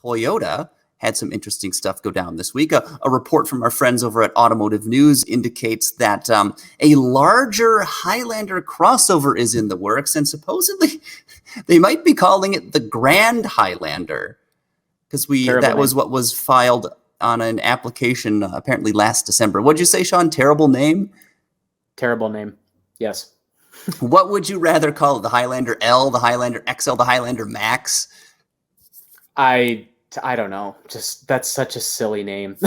Toyota had some interesting stuff go down this week. A report from our friends over at Automotive News indicates that a larger Highlander crossover is in the works, and supposedly they might be calling it the Grand Highlander, because that was what was filed on an application apparently last December. What'd you say, Sean? Terrible name? Terrible name, yes. What would you rather call it? The Highlander L, the Highlander XL, the Highlander Max? I don't know. Just that's such a silly name.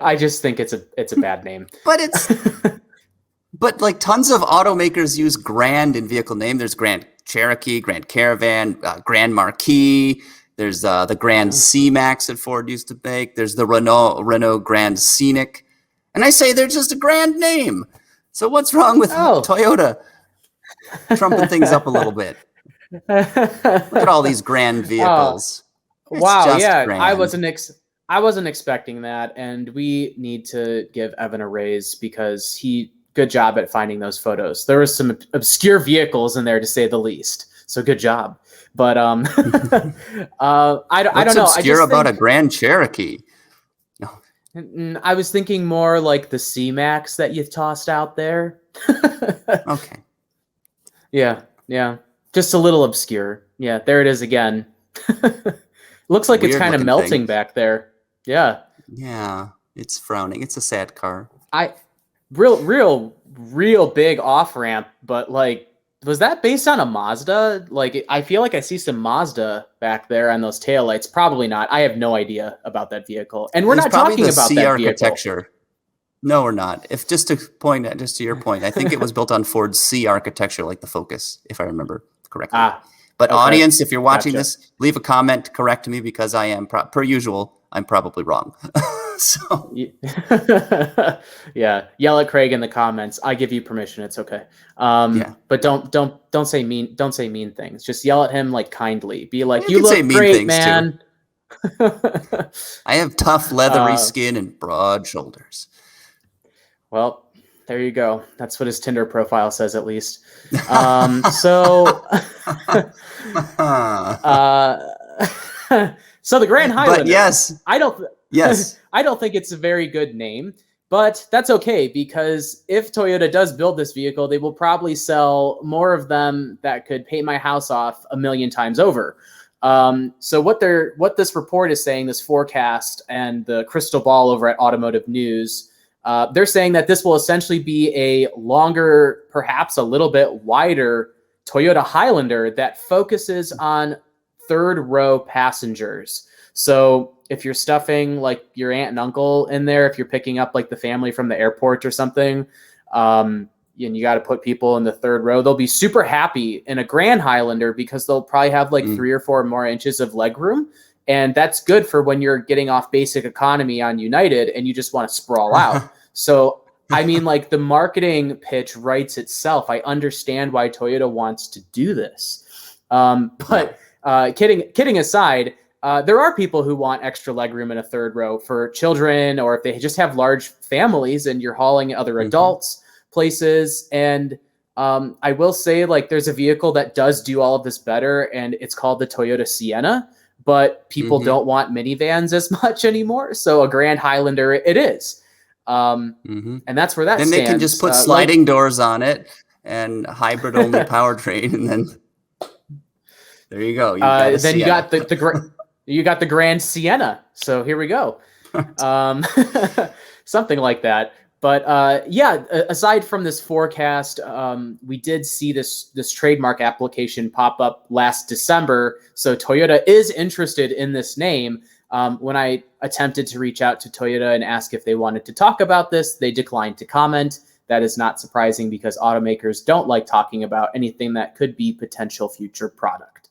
I just think it's a bad name. But like tons of automakers use Grand in vehicle name. There's Grand Cherokee, Grand Caravan, Grand Marquis. There's the Grand C-Max that Ford used to make. There's the Renault Grand Scenic. And I say they're just a grand name. So what's wrong with Toyota trumping things up a little bit? Look at all these grand vehicles. Wow, yeah, grand. I wasn't expecting that, and we need to give Evan a raise because good job at finding those photos. There was some obscure vehicles in there, to say the least. So good job. But I don't know. What's obscure about a Grand Cherokee? I was thinking more like the C-Max that you've tossed out there. Okay. Yeah. Just a little obscure. Yeah, there it is again. Looks like it's kind of melting back there. Yeah. Yeah, it's frowning. It's a sad car. Real big off-ramp, but like, was that based on a Mazda? Like, I feel like I see some Mazda back there on those taillights. Probably not. I have no idea about that vehicle. And we're not talking about C that architecture. vehicle. No, we're not. If just to your point, I think it was built on Ford's C architecture, like the Focus, if I remember correctly. But okay. Audience, if you're watching this, leave a comment, correct me, because I am, per usual, I'm probably wrong. So yeah, yell at Craig in the comments. I give you permission. It's okay. But don't say mean things. Just yell at him like kindly. Be like, you look great, man. I have tough leathery skin and broad shoulders. Well, there you go. That's what his Tinder profile says, at least. So the Grand Highlander. But yes, I don't think it's a very good name, but that's okay, because if Toyota does build this vehicle, they will probably sell more of them that could pay my house off 1,000,000 times over. So what this report is saying, this forecast and the crystal ball over at Automotive News, they're saying that this will essentially be a longer, perhaps a little bit wider Toyota Highlander that focuses on third row passengers. So if you're stuffing like your aunt and uncle in there, if you're picking up like the family from the airport or something, and you got to put people in the third row, they'll be super happy in a Grand Highlander because they'll probably have like 3 or 4 more inches of legroom. And that's good for when you're getting off basic economy on United and you just want to sprawl out. So, I mean, like, the marketing pitch writes itself. I understand why Toyota wants to do this. But kidding aside, there are people who want extra legroom in a third row for children, or if they just have large families and you're hauling other adults places. And I will say, like, there's a vehicle that does do all of this better, and it's called the Toyota Sienna, but people don't want minivans as much anymore. So a Grand Highlander it is. And that's where that stands. Then they can just put sliding doors on it and hybrid only powertrain, and then there you go. Then you got you got the Grand Sienna. So here we go. Something like that. But aside from this forecast, we did see this trademark application pop up last December. So Toyota is interested in this name. When I attempted to reach out to Toyota and ask if they wanted to talk about this, they declined to comment. That is not surprising because automakers don't like talking about anything that could be potential future product.